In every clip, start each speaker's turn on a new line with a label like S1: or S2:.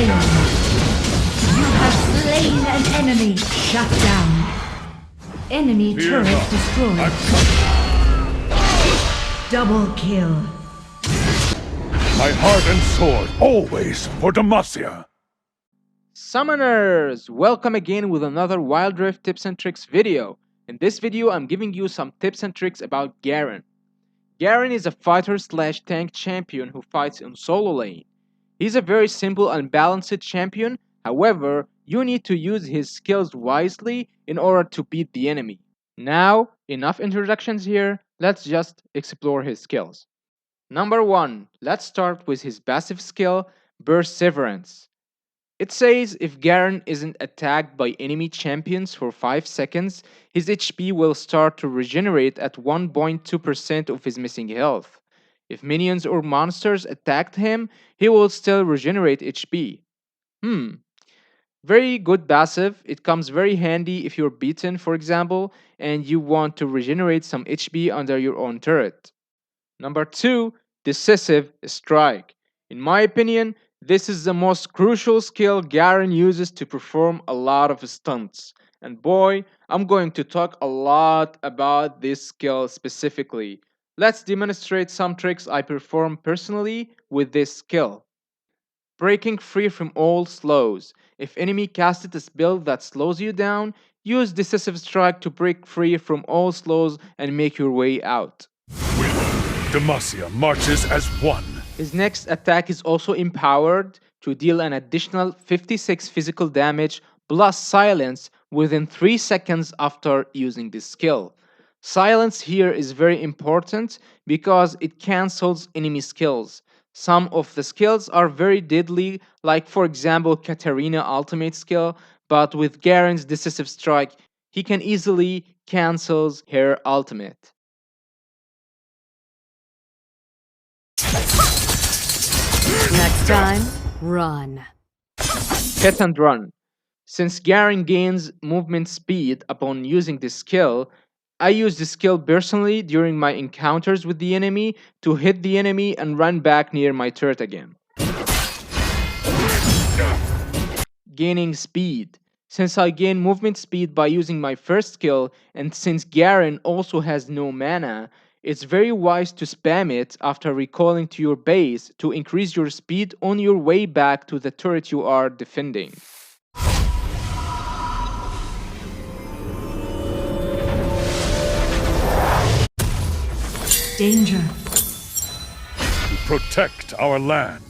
S1: slain. You have slain an enemy. Shut down. Enemy
S2: Fear
S1: turret
S2: not.
S1: destroyed.
S2: I'm coming.
S1: Double kill.
S2: My heart and sword, always for Demacia.
S3: Summoners! Welcome again with another Wild Rift tips and tricks video. In this video, I'm giving you some tips and tricks about Garen. Garen is a fighter slash tank champion who fights in solo lane. He's a very simple and balanced champion, however, you need to use his skills wisely in order to beat the enemy. Now, enough introductions here, let's just explore his skills. Number 1, let's start with his passive skill, Perseverance. It says if Garen isn't attacked by enemy champions for 5 seconds, his HP will start to regenerate at 1.2% of his missing health. If minions or monsters attacked him, he will still regenerate HP. Very good passive. It comes very handy if you're beaten, for example, and you want to regenerate some HP under your own turret. Number 2, Decisive Strike. In my opinion, this is the most crucial skill Garen uses to perform a lot of stunts. And boy, I'm going to talk a lot about this skill specifically. Let's demonstrate some tricks I perform personally with this skill. Breaking free from all slows. If enemy casted a spell that slows you down, use Decisive Strike to break free from all slows and make your way out.
S2: Demacia marches as one.
S3: His next attack is also empowered to deal an additional 56 physical damage plus silence within 3 seconds after using this skill. Silence here is very important because it cancels enemy skills. Some of the skills are very deadly, like for example Katarina ultimate skill, but with Garen's Decisive Strike, he can easily cancels her ultimate.
S1: Next time, run.
S3: Hit and run. Since Garen gains movement speed upon using this skill, I use this skill personally during my encounters with the enemy to hit the enemy and run back near my turret again. Gaining speed. Since I gain movement speed by using my first skill, and since Garen also has no mana, it's very wise to spam it after recalling to your base to increase your speed on your way back to the turret you are defending.
S1: Danger.
S2: To protect our land.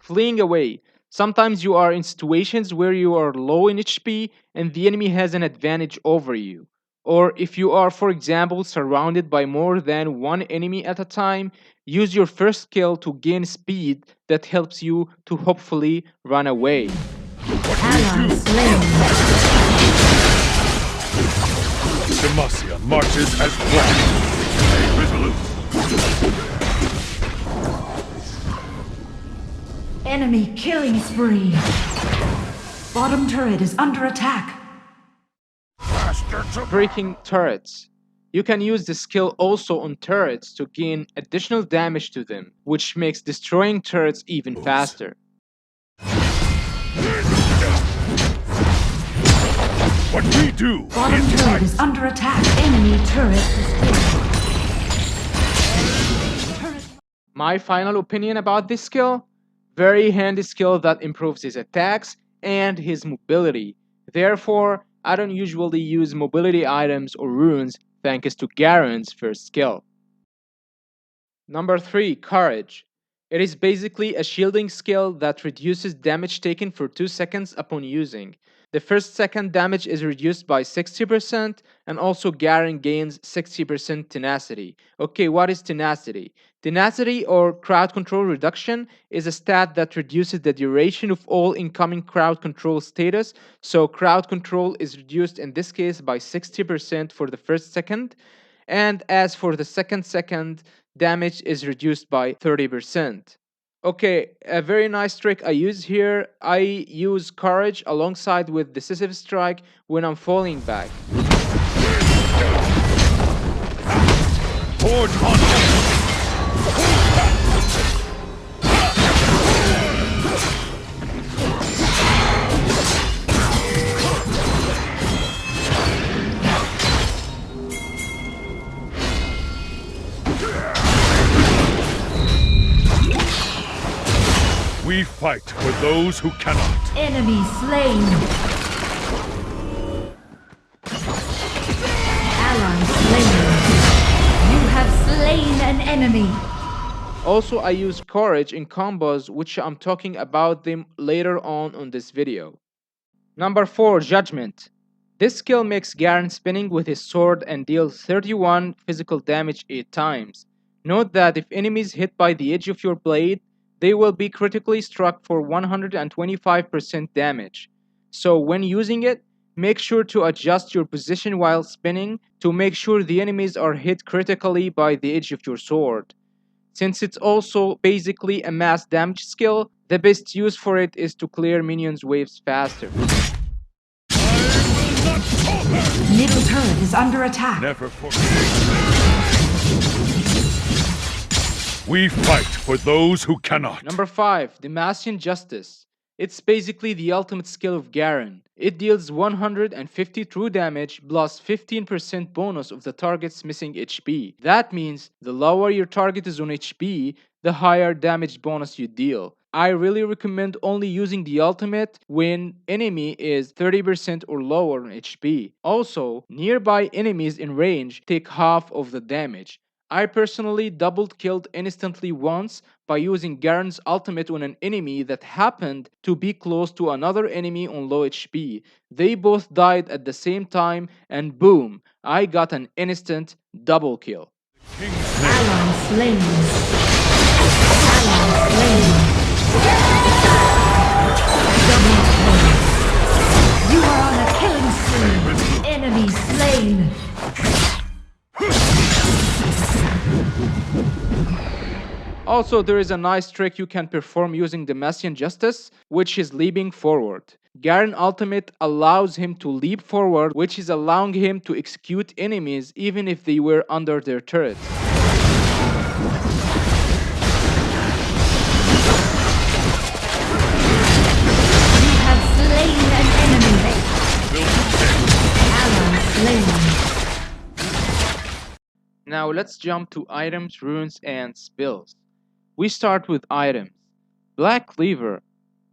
S3: Fleeing away. Sometimes you are in situations where you are low in HP and the enemy has an advantage over you. Or if you are, for example, surrounded by more than one enemy at a time, use your first skill to gain speed that helps you to hopefully run away.
S1: Ally slain.
S2: Demacia marches as one. Resolute.
S1: Enemy killing spree. Bottom turret is under attack.
S3: Breaking turrets. You can use this skill also on turrets to gain additional damage to them, which makes destroying turrets even faster.
S2: What we do
S1: Bottom
S2: is
S1: turret is under attack. Enemy turret destroyed.
S3: My final opinion about this skill? Very handy skill that improves his attacks and his mobility. Therefore, I don't usually use mobility items or runes thanks to Garen's first skill. Number 3, Courage. It is basically a shielding skill that reduces damage taken for 2 seconds upon using. The first second damage is reduced by 60% and also Garen gains 60% tenacity. Okay, what is tenacity? Tenacity or crowd control reduction is a stat that reduces the duration of all incoming crowd control status. So crowd control is reduced in this case by 60% for the first second. And as for the second, damage is reduced by 30%. Okay, a very nice trick I use here. I use courage alongside with decisive strike when I'm falling back.
S2: Forge on! We fight for those who cannot.
S1: Enemy slain. Ally slain. You have slain an enemy.
S3: Also, I use courage in combos, which I'm talking about them later on this video. Number 4, Judgment. This skill makes Garen spinning with his sword and deals 31 physical damage 8 times. Note that if enemies hit by the edge of your blade, they will be critically struck for 125% damage. So when using it, make sure to adjust your position while spinning to make sure the enemies are hit critically by the edge of your sword. Since it's also basically a mass damage skill, the best use for it is to clear minions' waves faster.
S1: Middle turret is under attack.
S2: Never forget. We fight for those who cannot.
S3: Number 5, Damascene Justice. It's basically the ultimate skill of Garen. It deals 150 true damage plus 15% bonus of the target's missing HP. That means the lower your target is on HP, the higher damage bonus you deal. I really recommend only using the ultimate when enemy is 30% or lower on HP. Also, nearby enemies in range take half of the damage. I personally double killed instantly once by using Garen's ultimate on an enemy that happened to be close to another enemy on low HP. They both died at the same time and boom, I got an instant double kill.
S1: Ally slain. Ally slain. Double kill. You are on a killing spree. Enemy slain.
S3: Also, there is a nice trick you can perform using Damascene Justice, which is leaping forward. Garen ultimate allows him to leap forward, which is allowing him to execute enemies even if they were under their turret.
S1: You have slain an enemy. Ally slain.
S3: Now let's jump to items, runes, and spells. We start with items. Black Cleaver,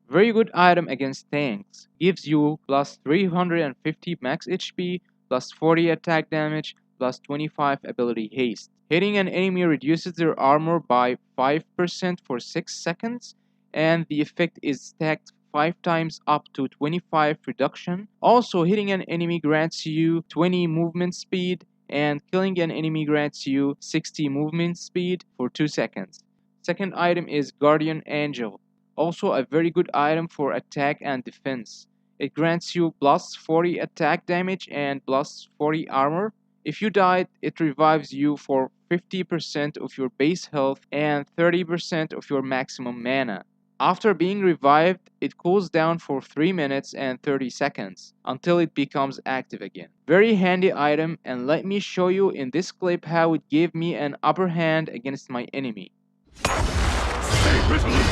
S3: very good item against tanks, gives you plus 350 max HP, plus 40 attack damage, plus 25 ability haste. Hitting an enemy reduces their armor by 5% for 6 seconds, and the effect is stacked 5 times up to 25 reduction. Also, hitting an enemy grants you 20 movement speed, and killing an enemy grants you 60 movement speed for 2 seconds. Second item is Guardian Angel, also a very good item for attack and defense. It grants you plus 40 attack damage and plus 40 armor. If you died, it revives you for 50% of your base health and 30% of your maximum mana. After being revived, it cools down for 3 minutes and 30 seconds until it becomes active again. Very handy item, and let me show you in this clip how it gave me an upper hand against my enemy.
S2: Stay resolute.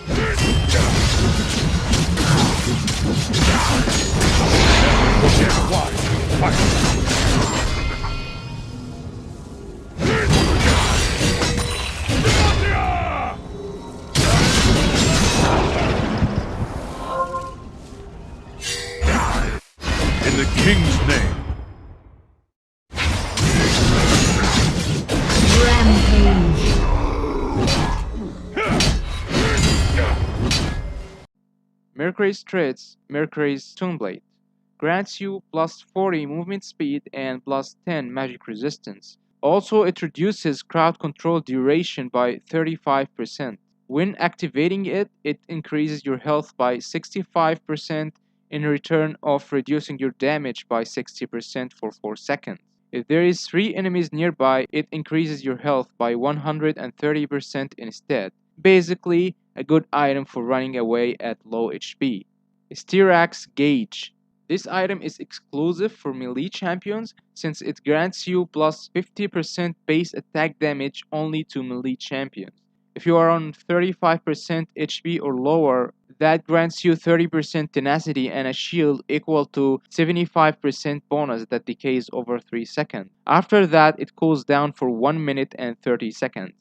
S2: Never forget why you fight. In the king's name.
S1: Rampage.
S3: Mercury's Threads, Mercury's Stoneblade, grants you plus 40 movement speed and plus 10 magic resistance. Also, it reduces crowd control duration by 35%. When activating it, it increases your health by 65% in return of reducing your damage by 60% for 4 seconds. If there is 3 enemies nearby, it increases your health by 130% instead. Basically, a good item for running away at low HP. Styrax Gauge. This item is exclusive for melee champions since it grants you plus 50% base attack damage only to melee champions. If you are on 35% HP or lower, that grants you 30% tenacity and a shield equal to 75% bonus that decays over 3 seconds. After that, it cools down for 1 minute and 30 seconds.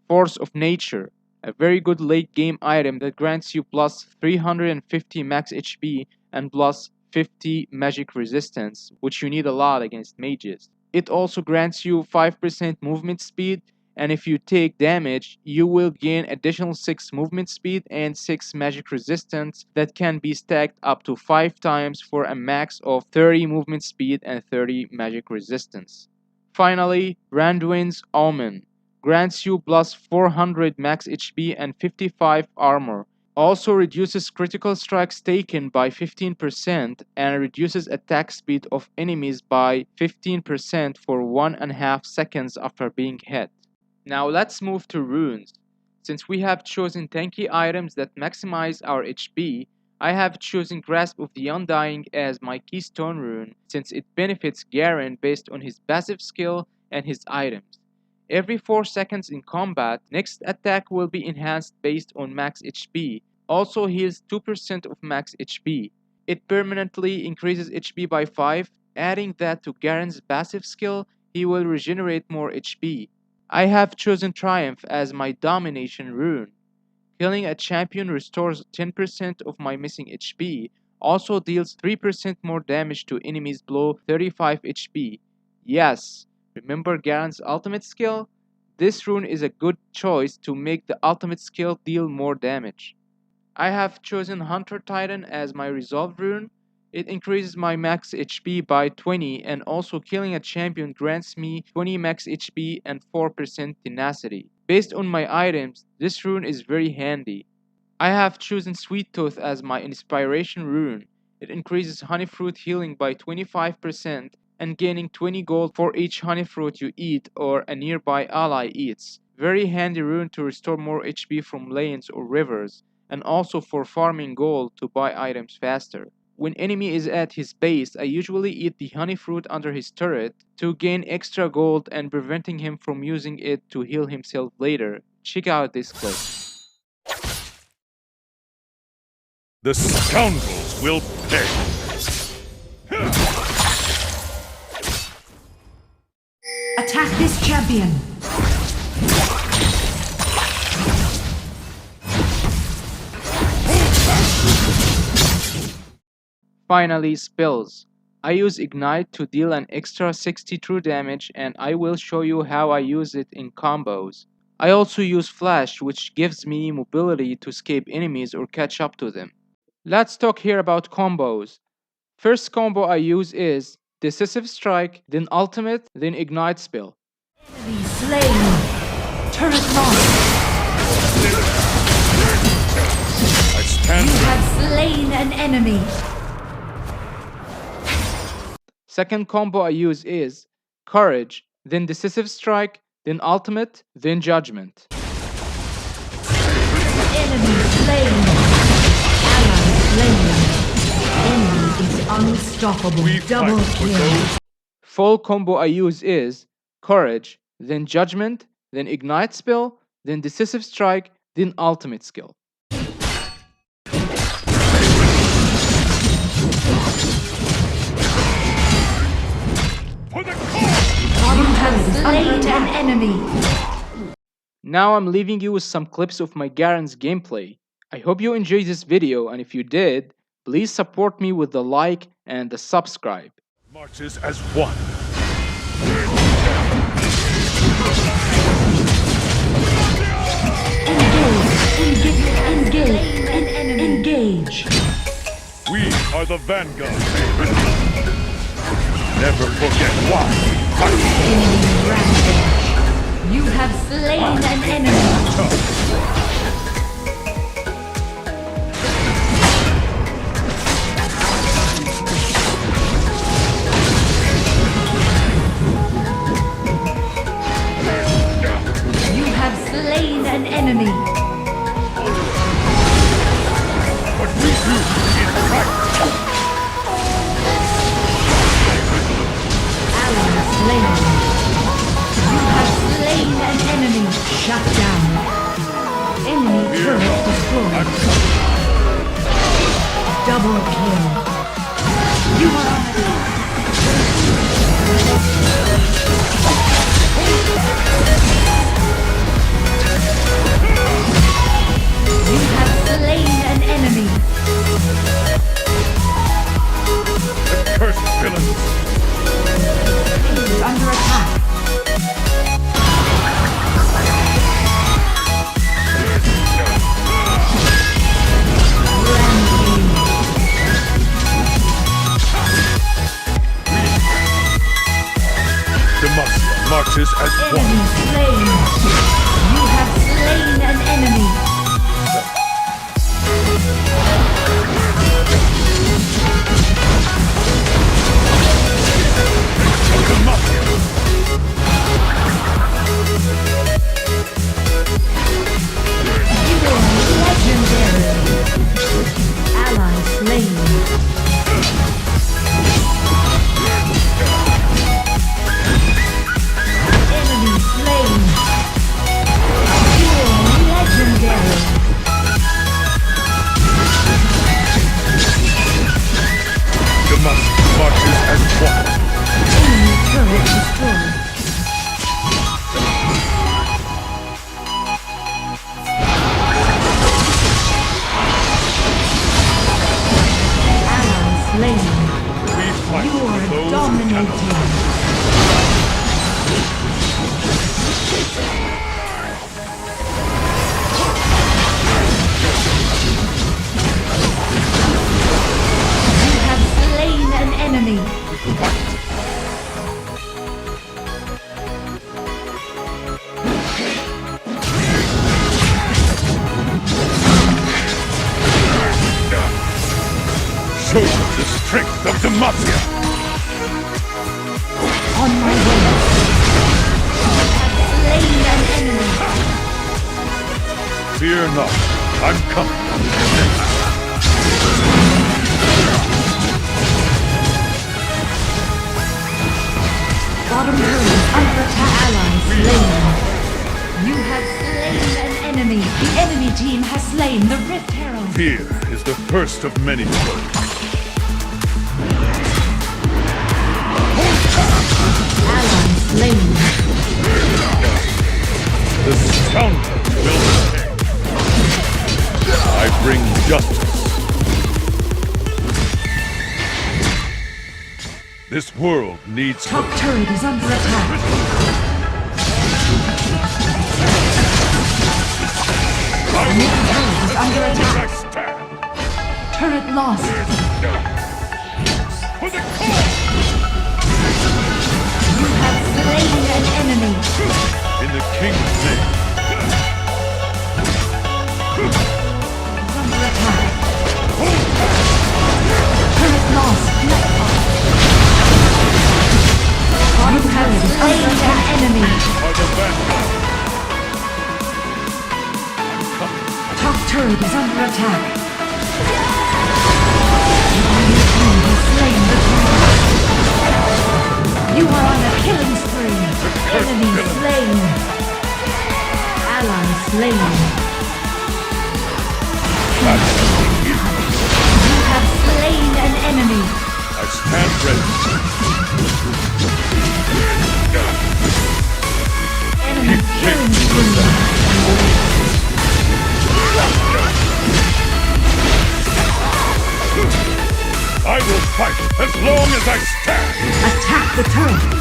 S3: Force of Nature, a very good late game item that grants you plus 350 max HP and plus 50 magic resistance, which you need a lot against mages. It also grants you 5% movement speed, and if you take damage, you will gain additional 6 movement speed and 6 magic resistance that can be stacked up to 5 times for a max of 30 movement speed and 30 magic resistance. Finally, Randuin's Omen grants you plus 400 max HP and 55 armor. Also reduces critical strikes taken by 15% and reduces attack speed of enemies by 15% for 1.5 seconds after being hit. Now let's move to runes. Since we have chosen tanky items that maximize our HP, I have chosen Grasp of the Undying as my keystone rune since it benefits Garen based on his passive skill and his items. Every 4 seconds in combat, next attack will be enhanced based on max HP, also heals 2% of max HP. It permanently increases HP by 5, adding that to Garen's passive skill, he will regenerate more HP. I have chosen Triumph as my domination rune. Killing a champion restores 10% of my missing HP, also deals 3% more damage to enemies below 35 HP. Yes, remember Garen's ultimate skill? This rune is a good choice to make the ultimate skill deal more damage. I have chosen Hunter Titan as my resolve rune. It increases my max HP by 20 and also killing a champion grants me 20 max HP and 4% tenacity. Based on my items, this rune is very handy. I have chosen Sweet Tooth as my inspiration rune. It increases honey fruit healing by 25% and gaining 20 gold for each honey fruit you eat or a nearby ally eats. Very handy rune to restore more HP from lanes or rivers, and also for farming gold to buy items faster. When enemy is at his base, I usually eat the honey fruit under his turret to gain extra gold and preventing him from using it to heal himself later. Check out this clip.
S2: The scoundrels will pay.
S1: Attack this champion.
S3: Finally, spells. I use Ignite to deal an extra 60 true damage and I will show you how I use it in combos. I also use Flash, which gives me mobility to escape enemies or catch up to them. Let's talk here about combos. First combo I use is Decisive Strike, then Ultimate, then Ignite spell.
S1: Enemy slain. Turret lost.
S2: I stand
S1: You have slain an enemy.
S3: Second combo I use is Courage, then Decisive Strike, then Ultimate, then Judgment.
S1: Enemy slain. Ally slain. Enemy is unstoppable.
S2: We
S1: Double
S2: fight for
S1: kill.
S2: those.
S3: Full combo I use is Courage, then Judgment, then Ignite spell, then Decisive Strike, then Ultimate skill.
S2: For the cause!
S1: You have slain an enemy.
S3: Now I'm leaving you with some clips of my Garen's gameplay. I hope you enjoyed this video, and if you did, please support me with the like and the subscribe.
S2: Marches as one.
S1: Engage.
S2: We are the vanguard. Never forget why we fight.
S1: Enemy rampage. You have slain an enemy. You have slain an enemy. Double kill. You are on attack. You have slain an enemy.
S2: Cursed villains!
S1: Is under attack.
S2: Demacia marches as one.
S1: Enemy slain. You have slain an enemy.
S2: Demacia!
S1: You are legendary. Ally slain. Enemy slain. You are legendary.
S2: Demacia marches as one.
S1: Enemy turret destroyed. Ally slain.
S2: We fight
S1: You
S2: for
S1: are
S2: those who
S1: dominating. You have slain an enemy.
S2: show you the strength of Demacia!
S1: On my way. Have slain an enemy.
S2: Fear not, I'm coming.
S1: Bottom turret under attack. Ally slain. You have slain an enemy. The enemy team has slain the Rift Herald.
S2: Fear is the first of many foes.
S1: Ally slain.
S2: The scoundrel will pay. I bring justice. This world needs
S1: Top turret is under attack. Mid turret is under attack.
S2: I stand.
S1: Turret lost.
S2: For the cause!
S1: You have slain an enemy.
S2: In the king's name.
S1: Under attack. Turret lost. Bottom turret is under attack. Enemy.
S2: Are the vanguard.
S1: Top turret is under attack. Your team has slain the dragon. You are on a killing spree. Enemy slain. Ally slain. You have slain an enemy.
S2: I stand ready.
S1: Enemy killing spree.
S2: I will fight as long as I stand.
S1: Attack the turret.